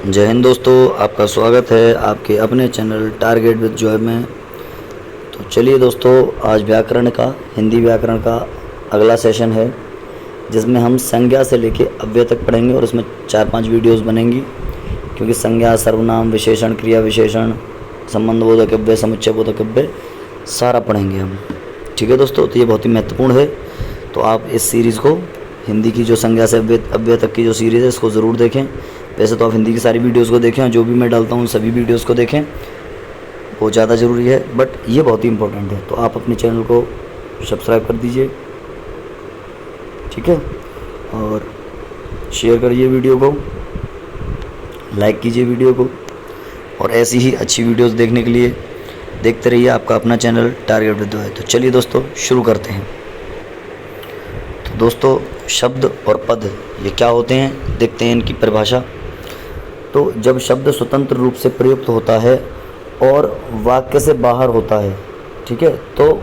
जय हिंद दोस्तों, आपका स्वागत है आपके अपने चैनल टारगेट विद जॉय में। तो चलिए दोस्तों, आज व्याकरण का, हिंदी व्याकरण का अगला सेशन है जिसमें हम संज्ञा से लेके अव्यय तक पढ़ेंगे और इसमें 4-5 वीडियोस बनेंगी, क्योंकि संज्ञा, सर्वनाम, विशेषण, क्रिया विशेषण, संबंधबोधक अव्यय, समुच्चयबोधक अव्यय सारा पढ़ेंगे हम। ठीक है दोस्तों, तो ये बहुत ही महत्वपूर्ण है। तो आप इस सीरीज़ को, हिंदी की जो संज्ञा से अव्यय तक की जो सीरीज़ है, इसको ज़रूर देखें। वैसे तो आप हिंदी की सारी वीडियोस को देखें, जो भी मैं डालता हूँ सभी वीडियोस को देखें, वो ज़्यादा ज़रूरी है, बट ये बहुत ही इंपॉर्टेंट है। तो आप अपने चैनल को सब्सक्राइब कर दीजिए, ठीक है, और शेयर करिए वीडियो को, लाइक कीजिए वीडियो को, और ऐसी ही अच्छी वीडियोस देखने के लिए देखते रहिए आपका अपना चैनल टारगेट विद जॉय। तो चलिए दोस्तों, शुरू करते हैं। तो दोस्तों, शब्द और पद ये क्या होते हैं, देखते हैं इनकी परिभाषा। तो जब शब्द स्वतंत्र रूप से प्रयुक्त होता है और वाक्य से बाहर होता है, ठीक है, तो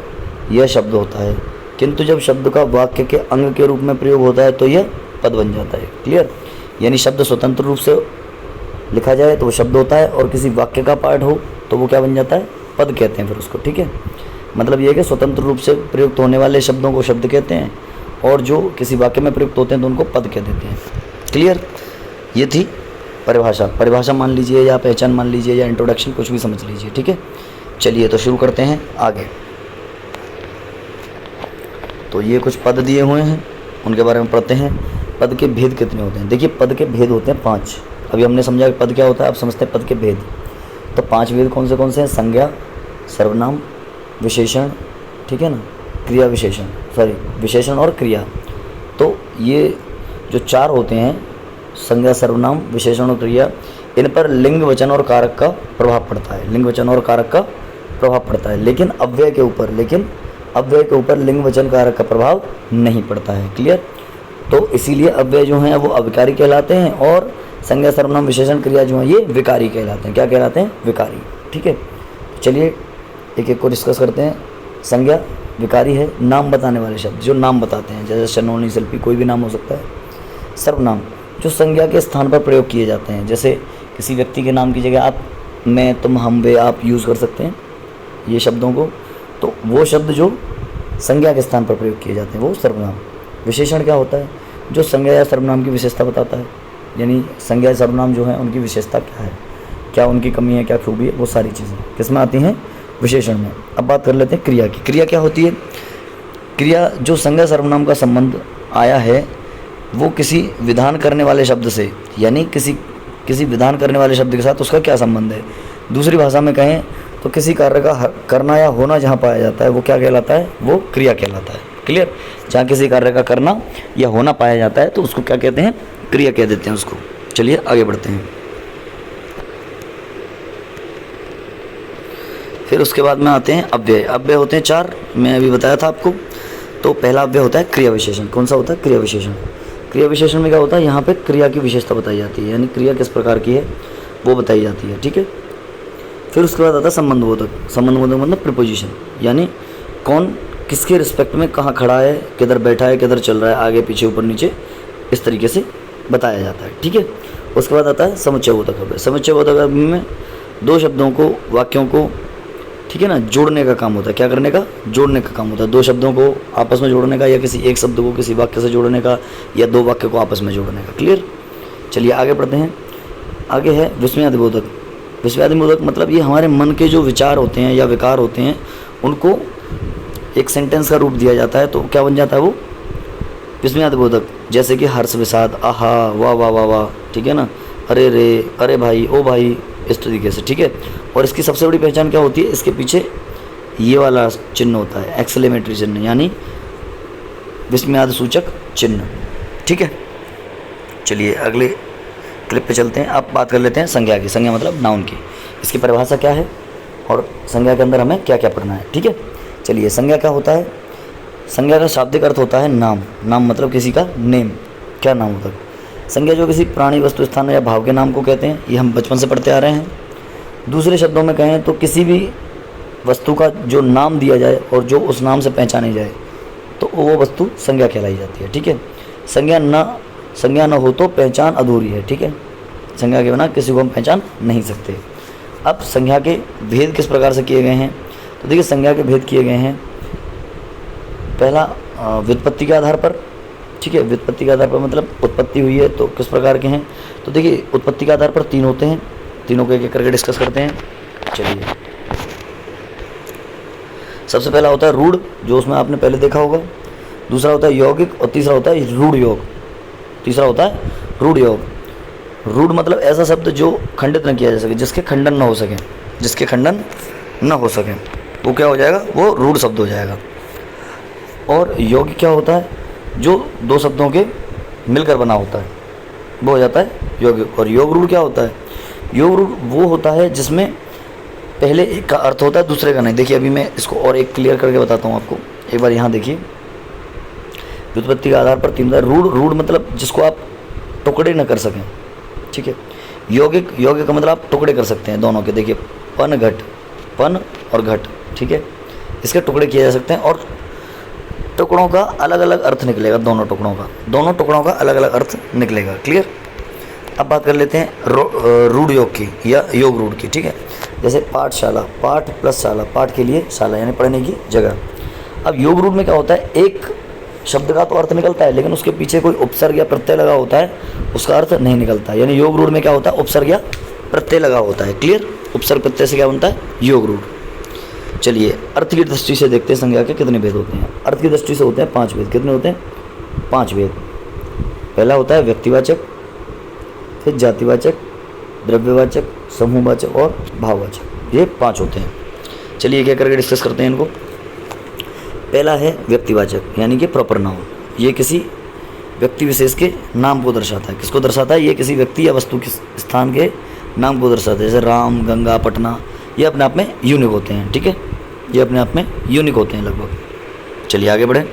यह शब्द होता है। किंतु जब शब्द का वाक्य के अंग के रूप में प्रयोग होता है तो यह पद बन जाता है। क्लियर? यानी शब्द स्वतंत्र रूप से लिखा जाए तो वो शब्द होता है, और किसी वाक्य का पार्ट हो तो वो क्या बन जाता है, पद कहते हैं फिर उसको। ठीक है, मतलब ये है कि स्वतंत्र रूप से प्रयुक्त होने वाले शब्दों को शब्द कहते हैं, और जो किसी वाक्य में प्रयुक्त होते हैं तो उनको पद कह देते हैं। क्लियर? ये थी परिभाषा मान लीजिए, या पहचान मान लीजिए, या इंट्रोडक्शन, कुछ भी समझ लीजिए। ठीक है, चलिए तो शुरू करते हैं आगे। तो ये कुछ पद दिए हुए हैं, उनके बारे में पढ़ते हैं। पद के भेद कितने होते हैं? देखिए, पद के भेद होते हैं 5। अभी हमने समझा कि पद क्या होता है, अब समझते हैं पद के भेद। तो 5 भेद कौन से हैं? संज्ञा, सर्वनाम, विशेषण, ठीक है ना, क्रिया विशेषण, विशेषण और क्रिया। तो ये जो 4 होते हैं, संज्ञा, सर्वनाम, विशेषण और क्रिया, इन पर लिंग, वचन और कारक का प्रभाव पड़ता है। लिंग, वचन और कारक का प्रभाव पड़ता है, लेकिन अव्यय के ऊपर लिंग, वचन, कारक का प्रभाव नहीं पड़ता है। क्लियर? तो इसीलिए अव्यय जो हैं वो अविकारी कहलाते हैं, और संज्ञा, सर्वनाम, विशेषण, क्रिया जो हैं ये विकारी कहलाते हैं। क्या कहलाते हैं? विकारी। ठीक है, चलिए एक एक को डिस्कस करते हैं। संज्ञा विकारी है, नाम बताने वाले शब्द जो नाम बताते हैं, जैसे शनोनी, शिल्पी, कोई भी नाम हो सकता है। सर्वनाम जो संज्ञा के स्थान पर प्रयोग किए जाते हैं, जैसे किसी व्यक्ति के नाम की जगह आप, मैं, तुम, हम, वे, आप यूज़ कर सकते हैं ये शब्दों को। तो वो शब्द जो संज्ञा के स्थान पर प्रयोग किए जाते हैं वो सर्वनाम। विशेषण क्या होता है? जो संज्ञा या सर्वनाम की विशेषता बताता है, यानी संज्ञा या सर्वनाम जो है उनकी विशेषता क्या है, क्या उनकी कमी है, क्या खूबी है, वो सारी चीज़ें किस में आती हैं? विशेषण में। अब बात कर लेते हैं क्रिया की। क्रिया क्या होती है? क्रिया जो संज्ञा सर्वनाम का संबंध आया है वो किसी विधान करने वाले शब्द से, यानी किसी विधान करने वाले शब्द के साथ उसका क्या संबंध है। दूसरी भाषा में कहें तो किसी कार्य का करना या होना जहाँ पाया जाता है वो क्या कहलाता है? वो क्रिया कहलाता है। क्लियर? जहाँ किसी कार्य का करना या होना पाया जाता है तो उसको क्या कहते हैं? क्रिया कह देते हैं उसको। चलिए आगे बढ़ते हैं। फिर उसके बाद में आते हैं अव्यय। अव्यय होते हैं 4, मैं अभी बताया था आपको। तो पहला अव्यय होता है क्रिया विशेषण। कौन सा होता है? क्रिया विशेषण। क्रिया विशेषण में क्या होता है? यहाँ पे क्रिया की विशेषता बताई जाती है, यानी क्रिया किस प्रकार की है वो बताई जाती है। ठीक है, फिर उसके बाद आता है संबंधबोधक। संबंधबोधक मतलब प्रीपोजिशन, यानी कौन किसके रिस्पेक्ट में कहाँ खड़ा है, किधर बैठा है, किधर चल रहा है, आगे पीछे, ऊपर नीचे, इस तरीके से बताया जाता है। ठीक है, उसके बाद आता है समुच्चयबोधक अव्यय। समुच्चयबोधक अव्यय में 2 शब्दों को, वाक्यों को, ठीक है ना, जोड़ने का काम होता है। क्या करने का? जोड़ने का काम होता है। 2 शब्दों को आपस में जोड़ने का, या किसी एक शब्द को किसी वाक्य से जोड़ने का, या 2 वाक्य को आपस में जोड़ने का। क्लियर? चलिए आगे बढ़ते हैं। आगे है विस्मयादिबोधक। विस्मयादिबोधक मतलब ये हमारे मन के जो विचार होते हैं या विकार होते हैं उनको एक सेंटेंस का रूप दिया जाता है, तो क्या बन जाता है वो? विस्मयादिबोधक। जैसे कि हर्ष, विषाद, आहा, वाह वाह वाह वाह, ठीक है ना, अरे रे, अरे भाई, ओ भाई, इस तरीके से। ठीक है, और इसकी सबसे बड़ी पहचान क्या होती है? इसके पीछे ये वाला चिन्ह होता है, एक्सक्लेमेटरी चिन्ह, यानी विस्मयादि सूचक चिन्ह। ठीक है, चलिए अगले क्लिप पे चलते हैं। अब बात कर लेते हैं संज्ञा की। संज्ञा मतलब नाउन की। इसकी परिभाषा क्या है और संज्ञा के अंदर हमें क्या क्या पढ़ना है। ठीक है, चलिए संज्ञा क्या होता है? संज्ञा का शाब्दिक अर्थ होता है नाम। नाम मतलब किसी का नेम, क्या नाम होता है। संज्ञा जो किसी प्राणी, वस्तु, स्थान या भाव के नाम को कहते हैं, ये हम बचपन से पढ़ते आ रहे हैं। दूसरे शब्दों में कहें तो किसी भी वस्तु का जो नाम दिया जाए और जो उस नाम से पहचानी जाए तो वो वस्तु संज्ञा कहलाई जाती है। ठीक है, संज्ञा न हो तो पहचान अधूरी है। ठीक है, संज्ञा के बिना किसी को हम पहचान नहीं सकते। अब संज्ञा के भेद किस प्रकार से किए गए हैं, तो देखिए संज्ञा के भेद किए गए हैं, पहला व्युत्पत्ति के आधार पर, ठीक है, व्युत्पत्ति के आधार पर मतलब उत्पत्ति हुई है तो किस प्रकार के हैं, तो देखिए उत्पत्ति के आधार पर 3 होते हैं, तीनों को एक एक करके डिस्कस करते हैं। चलिए, सबसे पहला होता है रूढ़, जो उसमें आपने पहले देखा होगा, दूसरा होता है यौगिक और तीसरा होता है रूढ़ योग, तीसरा होता है रूढ़ योग। रूढ़ मतलब ऐसा शब्द जो खंडित न किया जा सके, जिसके खंडन न हो सके, जिसके खंडन न हो सके, वो क्या हो जाएगा, वो रूढ़ शब्द हो जाएगा। और यौगिक क्या होता है, जो 2 शब्दों के मिलकर बना होता है, वो हो जाता है यौगिक। और योग रूढ़ क्या होता है, योग रूढ़ वो होता है जिसमें पहले एक का अर्थ होता है दूसरे का नहीं। देखिए अभी मैं इसको और एक क्लियर करके बताता हूँ आपको, एक बार यहाँ देखिए, व्युत्पत्ति के आधार पर 3 रूढ़, रूढ़ मतलब जिसको आप टुकड़े न कर सकें, ठीक है। यौगिक, यौगिक का मतलब आप टुकड़े कर सकते हैं दोनों के, देखिए पन घट, पन और घट, ठीक है, इसके टुकड़े किए जा सकते हैं और टुकड़ों का अलग अलग अर्थ निकलेगा, दोनों टुकड़ों का अलग अलग अर्थ निकलेगा। क्लियर। अब बात कर लेते हैं रूढ़ योग की या योग रूढ़ की, ठीक है। जैसे पाठशाला, पाठ प्लस शाला, पाठ के लिए शाला यानी पढ़ने की जगह। अब योग रूढ़ में क्या होता है, एक शब्द का तो अर्थ निकलता है लेकिन उसके पीछे कोई उपसर्ग या प्रत्यय लगा होता है, उसका अर्थ नहीं निकलता। यानी योग रूढ़ में क्या होता है, उपसर्ग या प्रत्यय लगा होता है। क्लियर। उपसर्ग प्रत्यय से क्या बनता है, योग रूढ़। चलिए अर्थ की दृष्टि से देखते हैं संज्ञा के कितने भेद होते हैं। अर्थ की दृष्टि से होते हैं 5 भेद। कितने होते हैं, 5 भेद। पहला होता है व्यक्तिवाचक, फिर जातिवाचक, द्रव्यवाचक, समूहवाचक और भाववाचक, ये 5 होते हैं। चलिए एक एक करके डिस्कस करते हैं इनको। पहला है व्यक्तिवाचक यानी कि प्रॉपर नाउन। ये किसी व्यक्ति विशेष के नाम को दर्शाता है। किसको दर्शाता है, ये किसी व्यक्ति या वस्तु के स्थान के नाम को दर्शाता है। जैसे राम, गंगा, पटना, ये अपने आप में यूनिक होते हैं, ठीक है, ये अपने आप में यूनिक होते हैं लगभग। चलिए आगे बढ़ें।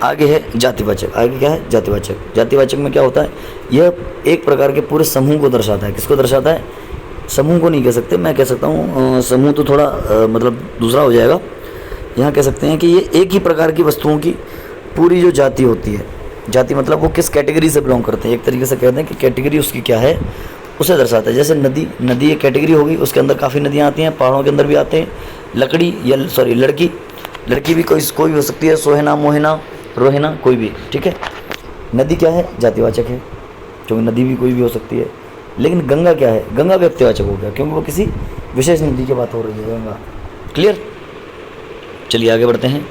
आगे है जातिवाचक। आगे क्या है, जातिवाचक। जातिवाचक में क्या होता है, यह एक प्रकार के पूरे समूह को दर्शाता है। किसको दर्शाता है, समूह को नहीं कह सकते, मैं कह सकता हूँ समूह तो थोड़ा मतलब दूसरा हो जाएगा। यहाँ कह सकते हैं कि ये एक ही प्रकार की वस्तुओं की पूरी जो जाति होती है, जाति मतलब वो किस कैटेगरी से बिलोंग करते हैं, एक तरीके से कहते हैं कि कैटेगरी उसकी क्या है, उसे दर्शाता है। जैसे नदी, नदी एक कैटेगरी होगी, उसके अंदर काफ़ी नदियाँ आती हैं, पहाड़ों के अंदर भी आते हैं। लकड़ी या लड़की, लड़की भी कोई हो सकती है, सोहेना, मोहिना, रोहिना, कोई भी, ठीक है। नदी क्या है, जातिवाचक है, क्योंकि नदी भी कोई भी हो सकती है। लेकिन गंगा क्या है, गंगा व्यक्तिवाचक हो गया, क्योंकि वो किसी विशेष नदी की बात हो रही है, गंगा। क्लियर। चलिए आगे बढ़ते हैं।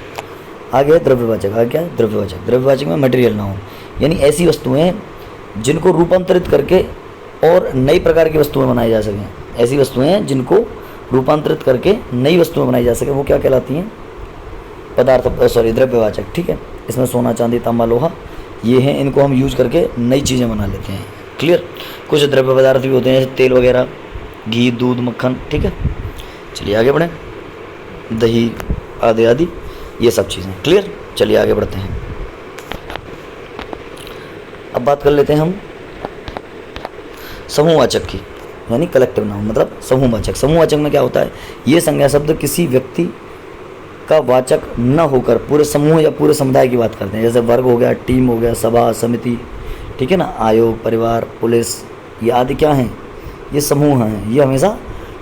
आगे है द्रव्यवाचक। आगे क्या है, द्रव्यवाचक। द्रव्यवाचक में मटेरियल नाउन यानी ऐसी वस्तुएं जिनको रूपांतरित करके और नई प्रकार की वस्तुएं बनाई जा सकें। ऐसी वस्तुएं जिनको रूपांतरित करके नई वस्तुएं बनाई जा सकें, वो क्या कहलाती हैं, द्रव्यवाचक, ठीक है। इसमें सोना, चांदी, तांबा, लोहा ये हैं, इनको हम यूज करके नई चीज़ें बना लेते हैं। क्लियर। कुछ द्रव्य पदार्थ भी होते हैं जैसे तेल वगैरह, घी, दूध, मक्खन, ठीक है। चलिए आगे बढ़ें। दही आदि आदि ये सब चीज़ें। क्लियर। चलिए आगे बढ़ते हैं। अब बात कर लेते हैं हम समूहवाचक की, यानी कलेक्टिव नाउन मतलब समूहवाचक। समूहवाचक में क्या होता है, ये संज्ञा शब्द किसी व्यक्ति का वाचक न होकर पूरे समूह या पूरे समुदाय की बात करते हैं। जैसे वर्ग हो गया, टीम हो गया, सभा, समिति, ठीक है ना, आयोग, परिवार, पुलिस, ये आदि क्या हैं, ये समूह हैं, ये हमेशा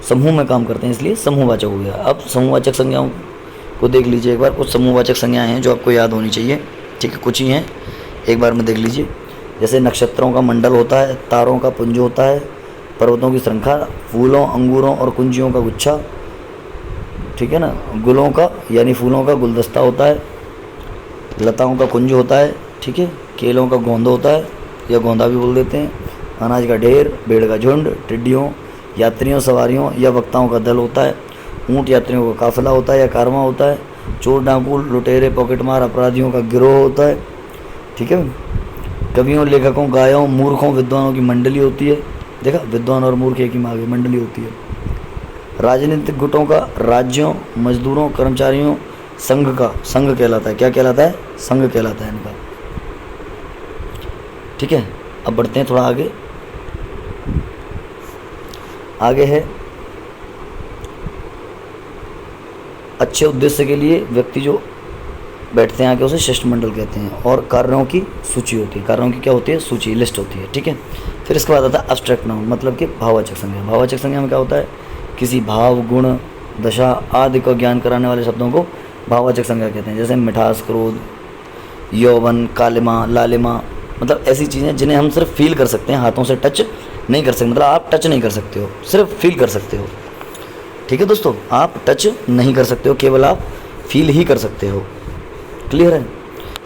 समूह में काम करते हैं, इसलिए समूहवाचक हो गया। अब समूहवाचक संज्ञाओं को देख लीजिए एक बार। कुछ समूहवाचक संज्ञाएं हैं जो आपको याद होनी चाहिए, ठीक है, कुछ ही हैं, एक बार में देख लीजिए। जैसे नक्षत्रों का मंडल होता है, तारों का पुंज होता है, पर्वतों की श्रृंखला, फूलों, अंगूरों और कुंजियों का गुच्छा, ठीक है ना, गुलों का यानी फूलों का गुलदस्ता होता है, लताओं का कुंज होता है, ठीक है, केलों का गोंद होता है या गोंदा भी बोल देते हैं, अनाज का ढेर, भेड़ का झुंड, टिड्डियों, यात्रियों, सवारियों या वक्ताओं का दल होता है, ऊँट यात्रियों का काफिला होता है या कारवां होता है, चोर, डाकू, लुटेरे, पॉकेटमार, अपराधियों का गिरोह होता है, ठीक है। कवियों, लेखकों, गायों, मूर्खों, विद्वानों की मंडली होती है। देखा, विद्वान और मूर्ख एक ही में आगे मंडली होती है। राजनीतिक गुटों का राज्यों, मजदूरों, कर्मचारियों, संघ का संघ कहलाता है। क्या कहलाता है, संघ कहलाता है इनका, ठीक है। अब बढ़ते हैं थोड़ा आगे। आगे है अच्छे उद्देश्य के लिए व्यक्ति जो बैठते हैं आके उसे शिष्टमंडल कहते हैं। और कार्यों की सूची होती है, कार्यों की क्या होती है, सूची, लिस्ट होती है, ठीक है। फिर इसके बाद आता है एब्स्ट्रैक्ट नाउन, मतलब कि भाववाचक संज्ञा। भाववाचक संज्ञा में क्या होता है, किसी भाव, गुण, दशा आदि को ज्ञान कराने वाले शब्दों को भाववाचक संज्ञा कहते हैं। जैसे मिठास, क्रोध, यौवन, कालिमा, लालिमा, मतलब ऐसी चीज़ें जिन्हें हम सिर्फ फील कर सकते हैं, हाथों से टच नहीं कर सकते, मतलब आप टच नहीं कर सकते हो, सिर्फ फील कर सकते हो, ठीक है दोस्तों। आप टच नहीं कर सकते हो, केवल आप फील ही कर सकते हो। क्लियर है?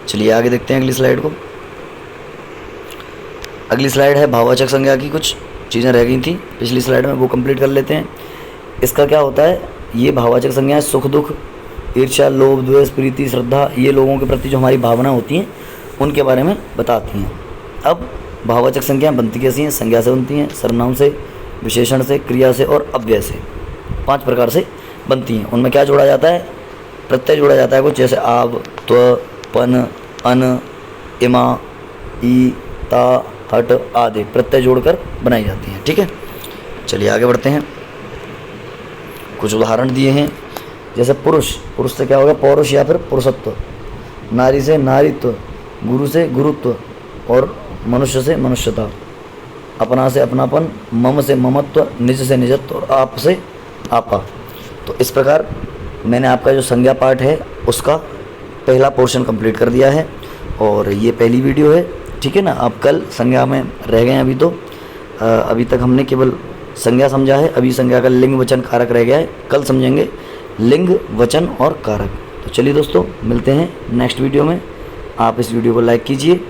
चलिए आगे देखते हैं अगली स्लाइड को। अगली स्लाइड है भाववाचक संज्ञा की, कुछ चीज़ें रह गई थी पिछली स्लाइड में, वो कंप्लीट कर लेते हैं। इसका क्या होता है, ये भाववाचक संज्ञाएं सुख दुख, ईर्ष्या, लोभ, द्वेष, प्रीति, श्रद्धा, ये लोगों के प्रति जो हमारी भावना होती हैं उनके बारे में बताती हैं। अब भाववाचक संज्ञाएं बनती कैसी हैं, संज्ञा से बनती हैं, सर्वनाम से, विशेषण से, क्रिया से और अव्यय से, 5 प्रकार से बनती हैं। उनमें क्या जोड़ा जाता है, प्रत्यय जोड़ा जाता है कुछ, जैसे आव, त्व, पन, अन, इमा, ई, ता, हट आदि प्रत्यय जोड़कर बनाई जाती हैं, ठीक है। चलिए आगे बढ़ते हैं। कुछ उदाहरण दिए हैं, जैसे पुरुष, पुरुष से क्या होगा, पौरुष या फिर पुरुषत्व, नारी से नारीत्व, गुरु से गुरुत्व और मनुष्य से मनुष्यता, अपना से अपनापन, मम से ममत्व, निज से निजत्व और आप से आपा। तो इस प्रकार मैंने आपका जो संज्ञा पाठ है उसका पहला पोर्शन कंप्लीट कर दिया है और ये पहली वीडियो है, ठीक है ना। आप कल संज्ञा में रह गए हैं, अभी तो अभी तक हमने केवल संज्ञा समझा है, अभी संज्ञा का लिंग वचन कारक रह गया है, कल समझेंगे लिंग वचन और कारक। तो चलिए दोस्तों, मिलते हैं नेक्स्ट वीडियो में। आप इस वीडियो को लाइक कीजिए,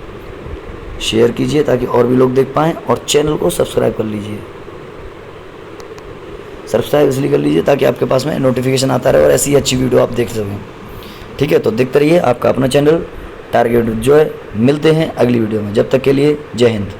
शेयर कीजिए ताकि और भी लोग देख पाएँ, और चैनल को सब्सक्राइब कर लीजिए। सब्सक्राइब इसलिए कर लीजिए ताकि आपके पास में नोटिफिकेशन आता रहे और ऐसी अच्छी वीडियो आप देख सकें, ठीक है। तो देखते रहिए आपका अपना चैनल टारगेट जो है। मिलते हैं अगली वीडियो में, जब तक के लिए जय हिंद।